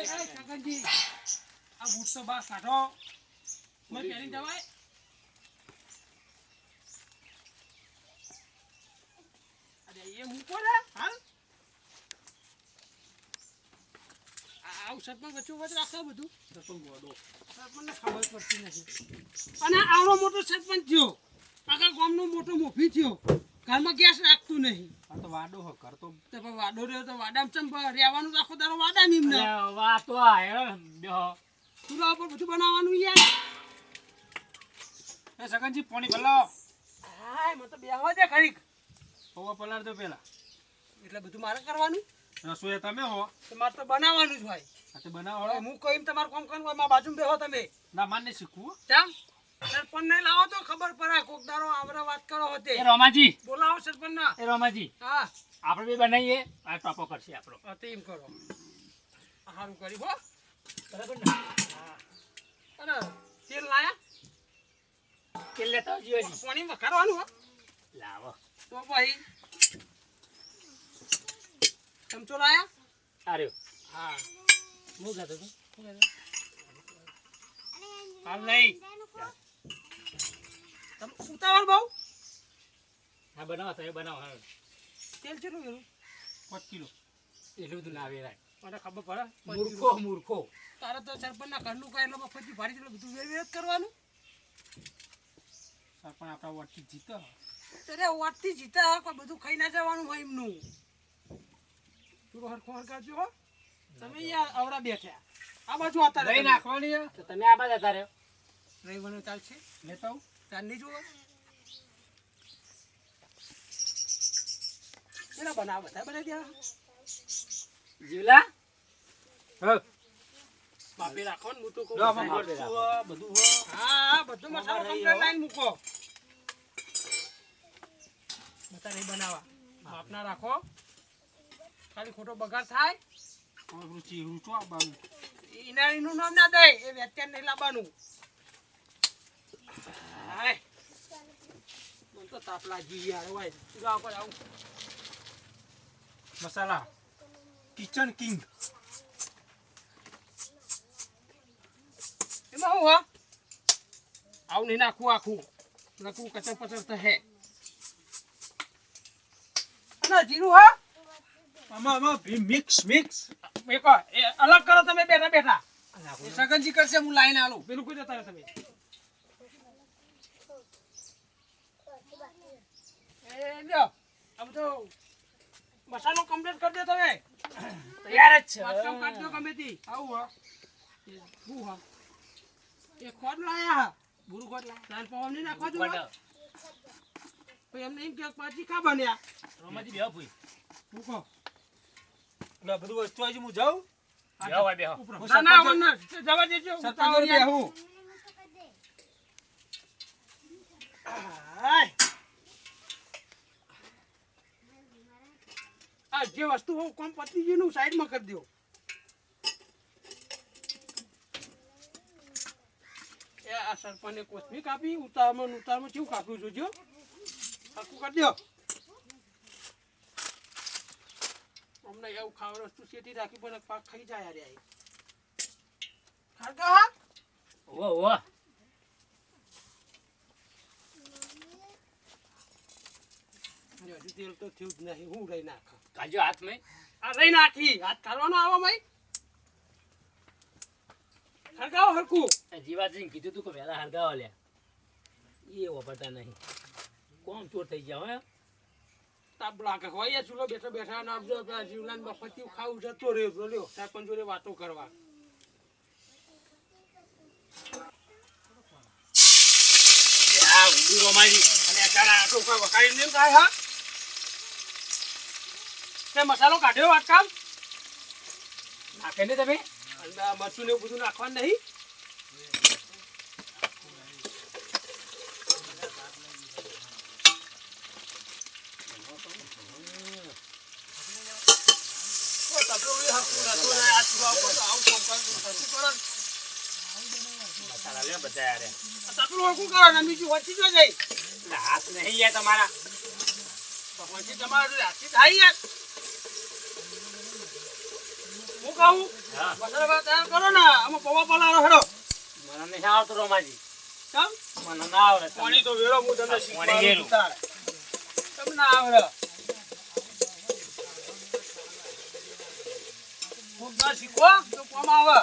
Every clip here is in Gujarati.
કાકાજી આ બૂટ તો બા કાઢો મેં પહેરી જવાય અરે એ મૂકો ને હાલ આવું સરપંચ વચ્ચે વચ્ચે રાખે બધું સરપંચને ખબર પડતી નથી અને આવડો મોટો સરપંચ થયો આખા ગામનો મોટો મોફી થયો ઘરમાં ગેસ રાખતું નહીં આ તો વાડો હો કર તો વાડો રહ્યો તો વાડામાં ચમ રહેવાનું આખો દારો વાડા ની ને વા તો આ બેહો ચૂલા ઉપર બધું બનાવવાનું યાર એ સગનજી પાણી ભલાવો હાય મને તો બેહવા દે ખરીક પૌવા પલાળ દો પેલા એટલે બધું મારે કરવાનું રસોઈ તમે હો તમારે તો બનાવવાનું જ ભાઈ આ તો બનાવો હું કહીમ તમારું કામ કરવાનું મારા બાજુમાં બેહો તમે ના માનને શીખવું ચમ સરપંચ ને લાવો તો ખબર પડે કોક દારો આવરા વાત કરો હોતે એ રોમાજી બોલાવો સરપંચ ના એ રોમાજી હા આપણે બે બનાવીએ આ ટોપો કરશે આપણો તેમ કરો હારું કરી હો બરાબર ને હા અને તેલ લાયા તેલ લેતા આવજો પાણી વઘારવાનું હો લાવો તો ભાઈ ચમચો લાયા આર્યો હા હું ગાતો તો હાલ નહીં તમે ઉતાવળ બહુ હા બનાવો તમે બનાવો હા તેલ કેટલું કીધું 5 કિલો એટલું બધું ના આવે મને ખબર પડે મૂર્ખો તારે તો સરપંચના ઘરનું કઈ એટલે મફતથી ભારી જેટલું બધું વેર કરવાનું સરપંચ આપણા વોટથી જીતો અરે વોટથી જીતા કોઈ બધું ખાઈ ના જવાનું હોય એમનું તું હરખો હરખાજો હો તમે યાર આવડા બેઠ્યા આ બાજુ હતા લઈ નાખવાની તો તમે આ બાજુ હતા રહ્યો રહીવાનું ચાલશે લેતા આવું ચાંદની જુઓ એના બનાવ બધા બનાવી દેવા જીવલા હા બાપી રાખો ને મૂતું બધું હા બધું મસાલો કમ્પ્લીટ લાઈન મૂકો બતા નહીં બનાવવા બાપના રાખો ખાલી ખોટો બગાડ થાય રુચિ રૂચો આવવાનું ઈનાળીનું નામ ના દે એ વેચાણ નહીં લાવવાનું હાય મને તો તાપ લાગી યાર હોય ચૂલા ઉપર આવું મસાલા કિચન કિંગ એમાં હું હા આવું નહીં નાખવું આખું નાખવું કચર પચર થશે અને જીરું હા આમાં મિક્સ એ અલગ કરો તમે બેઠા બેઠા સગનજી કરશે હું લાઈન આલું પેલું કોઈ જતા તમે એ લ્યો આ બધો મસાલો કમ્પ્લીટ કરી દો તમે તૈયાર જ છે મસાલો કાઢ દો ગમે તી આવું હા હું હા એ ખોડ લાયા બુરુ ખોડ લાયા લાલ પાવન ની નાખવા દો ભાઈ એમને એમ કે પાછી કા બન્યા રોમાજી બેહો ભઈ મૂકો ના બધું વસ્તુ આવી હું જાઉં બેહો ભાઈ બેહો ના જવા દેજો સરપંચ બેહું આ જે વસ્તુ હો કોમ પતિજી નું સાઈડ માં કરી દો એ આ સરપંચને કોથમી કાપી ઉતારમાં કેવું કાપ્યું જોજો આખું કરી દો અમને એવું ખાવા વસ્તુ શેટી રાખી પણ પાક ખાઈ જાય યાર ખાડકા હા ઓ હજુ તેલ તો થયું જ નહીં હું રહી નાખ કાજો હાથ મેં આ રહી નાખી હાથ કાઢવાનો આવો ભાઈ હરગાવો હરકું જીવાજી કીધું તું કે વહેલા હરગાવો લે એ વપરતા નહીં કોમ ચોર થઈ જાવ હે તાપ લાગે હોય ચૂલો બેઠા બેઠા ના આપજો જીવલાન બફતી ખાવું જતો રહ્યો લ્યો સરપંચ જોડે વાતો કરવા આ ઉડી રોમાજી અને અચારા આટલો કોઈ વકાઈ નહીં થાય હા તે મસાલો કાઢ્યો આજકાલ નાખે ને તમે અંદા મરચું ને બધું નાખવાનું નહીં મસાલા લે બધા યાર તાપલું ઓળખું કરો ને બીજું વચ્ચી જો જઈ હાથ નહીં યાર તમારા પછી તમારું હાથી થાય યાર હું કહું હા. મસાલા તૈયાર કરો ને આમાં પૌવા પલાળો હેડો મને નહીં આવતું રોમાજી. કેમ મને ના આવડે. પાણી તો વેરો હું તમને પાણી શીખવાડું વેરું. તારે તમને ના આવડે ખૂબ ના શીખો તો કોમ આવે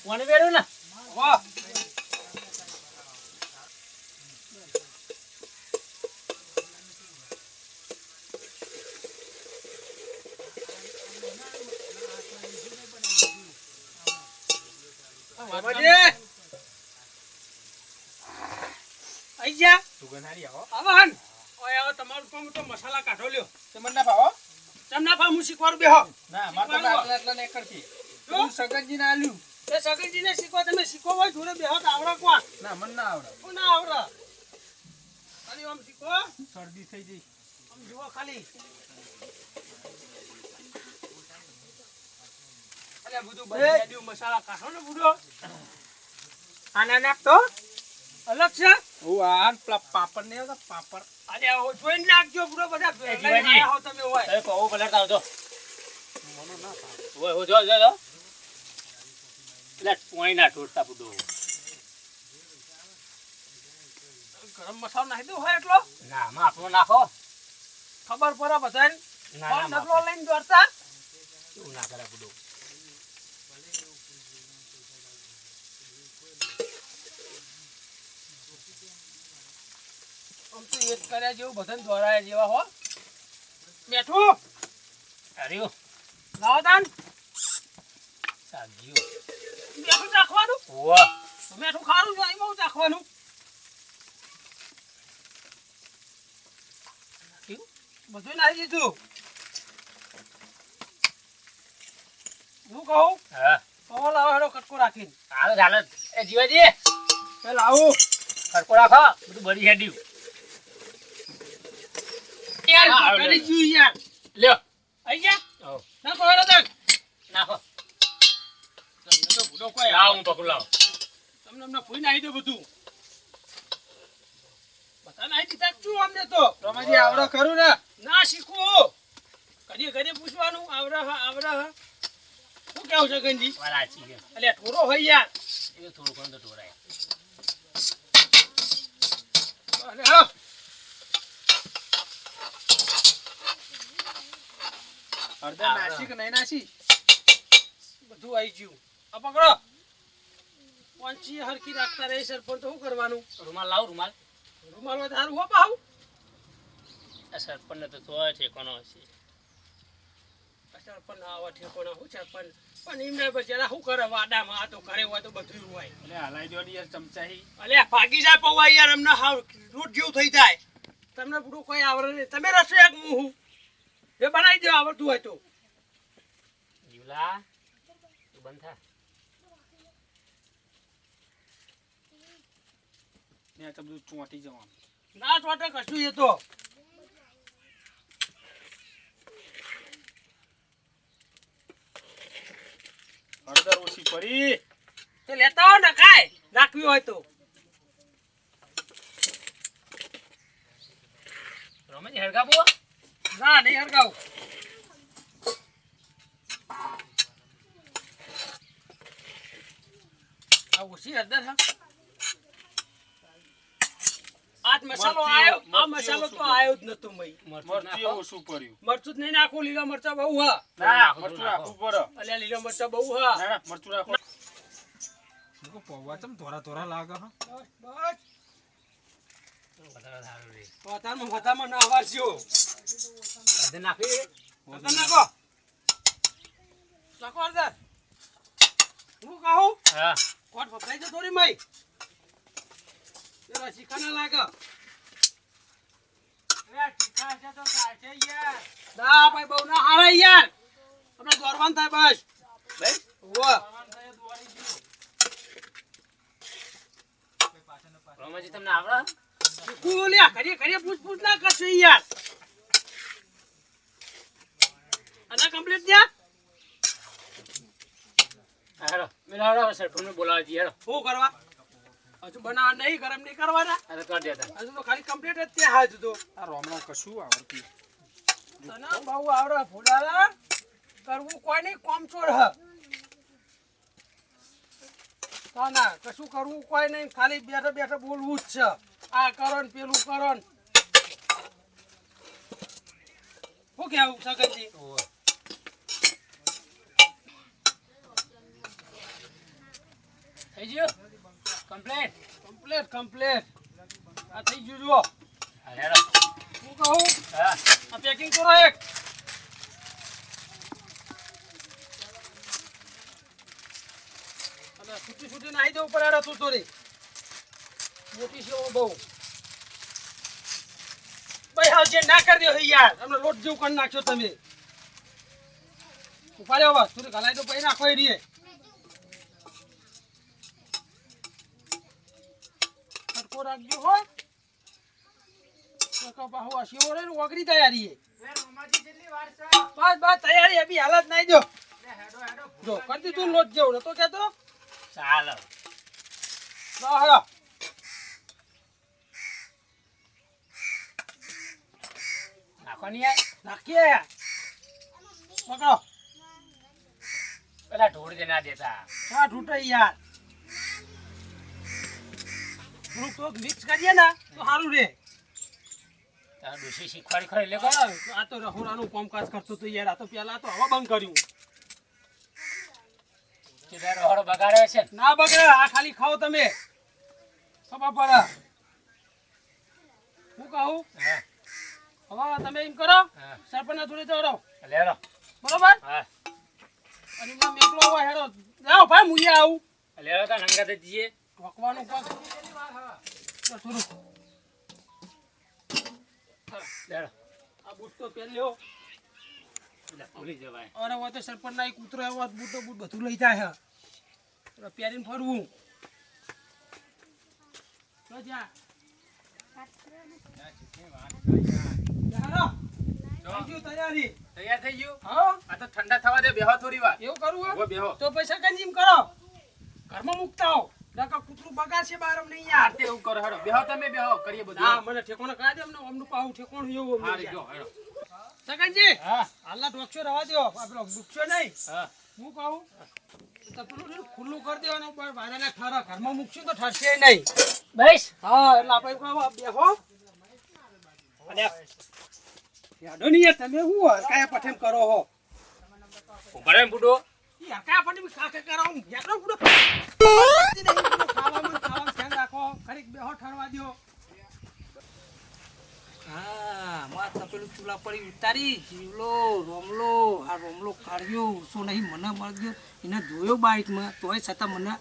પાણી વેરું ને? વાહ આઈ જા સુગંધ હારી આવો. આવન ઓય આવો તમારું કોમ તો મસાલા કાઢો લ્યો તમને ના ભાવો? તમને ફા હું શીખવાડું બેહો ના, મારે તો આટલા આટલા નહીં કરતી. હું સગનજીને આલ્યું. તે સગનજીને શીખવા તમે શીખો હોય જોડે બેહો તો આવડે કોણ ના, મને ના આવડે. કોણ ના આવડે ખાલી આમ શીખો શરદી થઈ ગઈ. આમ જુઓ ખાલી અલે બધું બધી દીધું મસાલા કાઢો ને બુડો આના નાખતો અલગ છે હું આ પેલા પાપડ નહીં આવતા પાપડ. અરે આવો જોઈને નાખજો બુડો બધા જીવાજી. લઈને આયા હો તમે હોય તમે પૌવા પલાળતા આવજો. મને ના ભાવે. ઓય હો જો. એટલે પાણી ના ઢોળતા બધો. ગરમ મસાલો નાખી દો હોય એટલો ના, માફનો નાખો. ખબર પડે બધાને ના, કોણ ના, ડબલો લઈને દોડતા એવું ના કરે બધું. આમ તો એ જ કર્યા જેવું બધાને દોડાયા જેવા હો બેઠું અરે લાવો તાન સાગજીઓ. બેઠું ચાખવાનું ઓવા. બેઠું ખારું છે એમાં ચાખવાનું બધું નાખી દીધું હું કહું હા. પવો લાવો હેડો કટકો રાખીને હાલો. એ જીવાજી એ લાવું ખડકો રાખો. બધું બળી હેડ્યું. યાર હા, કરી જ્યું યાર લ્યો. આઈ ગયા આવો. નાખો હેડો તાન નાખો. તમને તો ભૂલો કોઈ લાવો, હું પકડું, લાવો. તમને અમને ભૂઈ નાખી દે બધું બધા નાખી દીધા જ છું અમને તો રમાજી આવડે ખરું ને? ના શીખવું ઘડીએ પૂછવાનું આવડે હા શું કેવું છે ગંજી વાત સાચી છે. એટલે ઠોરો હોય યાર એ થોડું ઘણું તો ઢોળાય. અરે હા હળદર નાસી કે નહીં નાસી? બધું આવી ગયું આ પકડો પંચી હરખી રાખતા રહે સરપંચ તો શું કરવાનું રૂમાલ લાવો, રૂમાલ. રૂમાલ હોય તારું હો પાહુ આ સરપંચને તો થોડો ઠેકાણો હશે. સરપંચ ના આવા ઠેકોણા શું સરપંચ પણ એમને બચારા શું કરે વાડામાં આ તો ઘરે હોય તો બધું હોય એટલે હલાઈ દો ને યાર ચમચાઈ. અલે ભાગી જાય પૌવા યાર અમને હાવ લૂટ જેવું થઈ જાય તમને બધું કોઈ આવડે નહીં તમે રસોઈ એક હું એ બનાવી દો આવડતું હોય તો જીવલા, તું બંધ થા. ને આ તો બધું ચોંટી જવાનું. ના ચોટે કશું એ તો હળદર ઓછી પડી. તો લેતા હો ને કાય નાખવી હોય તો રોમેજી હરગા બુઆ? ના નહીં હરગાવું આ ઓછી હળદર હા આજ મસાલો આવ્યો આ મસાલો તો આવ્યો જ નતો મઈ મરચું ઓછું પડ્યું. મરચું જ નહીં નાખો લીલા મરચા બહુ હા ના, મરચું રાખવું પડે. અલ્યા લીલા મરચા બહુ હા ના, મરચું રાખો. લોકો પૌવા ચમ ધોરા લાગે હા? બસ વધારે સારું રે. વધામાં ના વારસ્યો અડધે નાખી. હળદર નાખો નાખો હળદર હું કહું હા. કોટ ફફડાઈ જો થોડી મઈ જરા શીખા ના લાગે શીખા છે તો ચાલશે યાર ના ભાઈ બહુ ના હારે યાર આપણે દોરવાન થાય બસ ભાઈ વાહ રોમેજી તમને આવડે? શીખું લ્યા ઘડીએ પૂછ ના કરશો યાર આના કમ્પ્લીટ થયા હા, હેડો. મેલા હેડો, સરપંચને બોલાવા જઈએ, હેડો. શું કરવા હજુ બનાવવા નહીં, ગરમ નહીં કરવાના. અરે કર દેતા. હજુ તો ખાલી કમ્પ્લીટ જ ત્યાં હજુ તો. આ રોમનો કશું આવડતું તને બહુ આવડે ફૂડાલા. કરવું કોઈ નહીં, કોમ છોડ હ. ના કશું કરવું કોઈ નહીં, ખાલી બેઠા બેઠા બોલવું જ છે. આ કરો ને પેલું કરો ને. શું કેવું સગનજી? થઈ ગયું કમ્પ્લીટ. કમ્પ્લીટ આ થઈ ગયું જુઓ. હા હેડો. હું કહું હા આ પેકિંગ કરો એક. અને છૂટી છૂટી નાહી દેવું પડે તું થોડી મોટી છે બહુ. ભાઈ હા જે ના કરી દો યાર, તમને લોટ જેવું કરી નાખ્યો તમે. ઉપાડ્યો બસ થોડી ગલાઈ તો પછી નાખો એ રીએ. સરખો રાખજો હો. બાહુ આ શેવો રે ઓગળી તૈયારી હે. બસ બસ તૈયારી અભી હાલત નહીં જો. જો કરી દીધું લોટ જેવું નતો કેતો. ચાલો. હેડો નાખો નહીં યાર. નાખીએ પકડો. પેલા ઢોળ દે ના દેતા. હા ઢૂંઢે યાર. થોડુંક થોડુંક મિક્સ કરીએ ને તો સારું રે. તારા ડોશી શીખવાડી ખરી લે કોણ? આ તો રહોડાનું કામકાજ કરતો તો યાર. આ તો પેલા તો હવા બંધ કર્યું. કીધા રોહડો બગાડ્યો છે ને? ના બગડે, આ ખાલી ખાઓ તમે. ખબર પડે. હું કહું હા હવે તમે એમ કરો, હા સરપંચના જોડે ચડો લે હેડો. બરોબર. હા અને એમાં મેકલો હોય હેડો. જાઓ ભાઈ હું અહીંયા આવું. લે હેડો તાર નંગા દે જઈએ. વકવાનું પગ થોડું. લે હેડો. આ બૂટ તો પહેરી લ્યો. લે ભૂલી જવાય. અરે હોય તો સરપંચના એક કૂતરો આવ્યો હોત, બૂટ તો બૂટ બધું લઈ જાય છે. પહેરીને ફરવું. તો જા. હેડો. થઈ ગયું તૈયારી. તૈયાર થઈ ગયું? હા આ તો ઠંડા થવા દે, બેહો થોડી વાર. એવું કરવું ઉભો હે? બેહો. તો પૈસા કંજીમ કરો. ઘરમાં મૂકતા હો. નકર કૂતરું બગાડશે બારમ નહીં યાર. આતે એવું કરો હેડો. બેહો તમે બેહો, કરીએ બધું. ના મને ઠેકોણે કાઢે અમને અમનું પાવું ઠેકોણ એવું અમને હારી યાર. જો હેડો. સગનજી હા હાલના ડોક્ટર રવા દો. આપણો ડુકશો નહીં. હા હું કહું તો પેલું ખુલ્લું કરી દેવાનું. પણ વાડાના ઠારા ઘરમાં મૂકશું તો ઠરશે નહીં. બસ. હા એટલે આપણે કહો બેહો. અને યાડો નહીં યાર તમે હું હરકાયા પઠેમ કરો હો. ઉભા રહે બુડો. ઈ હરકાયા પઠેમ કાકે કરો હું યાડો બુડો. ખાવામાં ધ્યાન રાખો. ખરીક બેહો ઠરવા દો. હા માત પેલું ચૂલા પર ઉતારી જીવલો રોમલો આ રોમલો કાઢ્યો શું નહીં મને મળ્યો એને જોયો બાઇકમાં તોય છતાં મને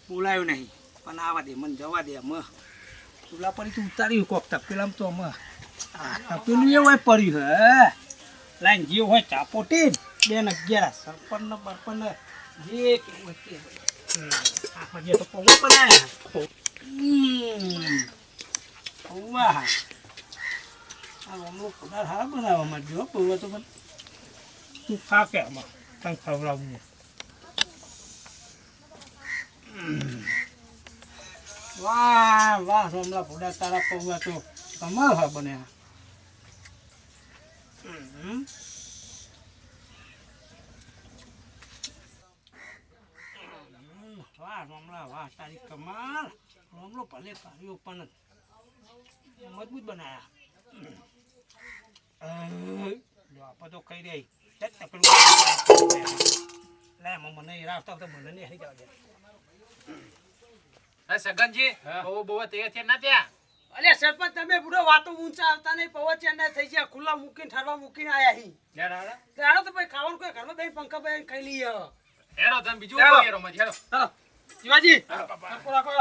બોલાયો નહીં. પણ આવા દે મને જવા દે અમે ચૂલા પર ઉતાર્યું કોક તપેલામાં તો અમે આ તપેલું એ હોય પડ્યું હે લાઈન જે હોય ચાપોટી 211 સરપંચ બરપંચ જે કેવું હોય તે આ પછી તો પૌવા બનાયા. વાહ આ રોમલો પદાર હારા બનાવવા માંડ્યો પૌવા તો પણ તું ખા કે આમાં તને ખવડાવું. વાહ વાહ રોમલા ભોડા તારા પૌવા તો કમાલ હા બન્યા. વાહ રોમલા વાહ તારી કમાલ. રોમલો ભલે કર્યો પણ મજબૂત બનાયા. આપણે તો ખાઈ રહી મને રાખતા તો મને નહીં જવા દે. સગનજી બહુ બહુ તૈયાર થયા ના ત્યાં. અલે સરપંચ તમે બુડો વાતો ઊંચા આવતા નહીં. પવન ચેન્ડા થઈ ગયા ખુલ્લા મૂકીને ઠરવા મૂકીને આયા હી. ચાલો તો ભાઈ ખાવાનું કોઈ ઘરમાં બેન પંખા બેન ખાઈ લઈએ. હેડો તમે બીજું હેડો. હેડો મત હેડો. ચાલો શિવાજી હેડો. રાખો.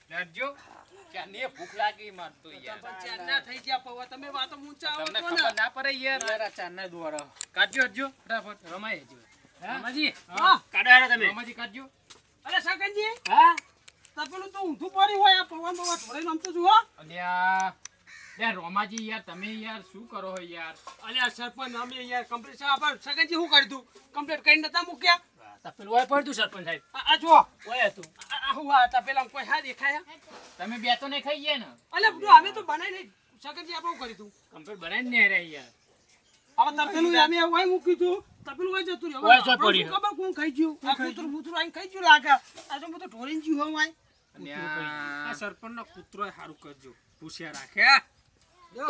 લેટજો. ક્યાંની ભૂખ લાગી માર તો યાર. ચેન્ડા થઈ ગયા પવન તમે વાતો ઊંચા આવો તમને છો ખબર ને. ના પડે યાર. ચારના દ્વારા કાઢજો હટજો ફટાફટ રમાય હજો. રમાજી હા કાઢો હેડો તમે. રમાજી કાઢજો. અલે સગનજી હા તપેલું તો ઊંધું પડ્યું હોય. આ પવન બવા થોડે નમતું જુઓ. અલ્યા યાર રોમાજી યાર તમે યાર શું કરો યાર. અલ્યા સરપંચ અમે યાર કમ્પ્લીટ આપણે સગનજી શું કરી તું કમ્પ્લીટ કરીને નતા મૂક્યા. તપેલું હોય પડતું સરપંચ સાહેબ. આ જો ઓય હતું. આ હું આ તપેલા કોઈ હા દેખાય તમે બે તો નહીં ખાઈ ગયા ને. અલે જો અમે તો બનાવી નહીં સગનજી આપણે કરી તું કમ્પ્લીટ બનાવીને નહીં રહ્યા યાર. હવે તપેલું અમે ઓય મૂક્યું તું તપેલું ઓય જતું રહ્યું ઓય જો પડ્યું. ખબર કોણ ખાઈ ગયું આ કૂતરું બૂતરું આઈને ખાઈ ગયું લાગે આ તો હું તો ઢોરીને જીવ હું આય અને આ સરપંચનો કૂતરો સારું કરજો પૂછ્યા રાખે જો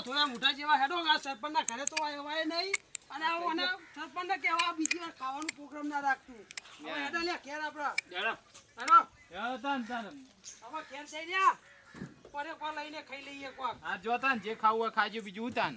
થોડા મોટા જેવા હેડો આ સરપંચના ઘરે તો આય નહીં અને આને સરપંચને કહેવા બીજી વાર ખાવાનું પ્રોગ્રામ ના રાખતું હવે હેડો લે ઘેર આપડા ચાલો. હેડો ચાલો તાન તાન. હવે ઘેર જઈ લ્યા પરે કો લઈને ખાઈ લઈએ કોક આ જો તાન જે ખાવું હોય ખાજો બીજું તાન.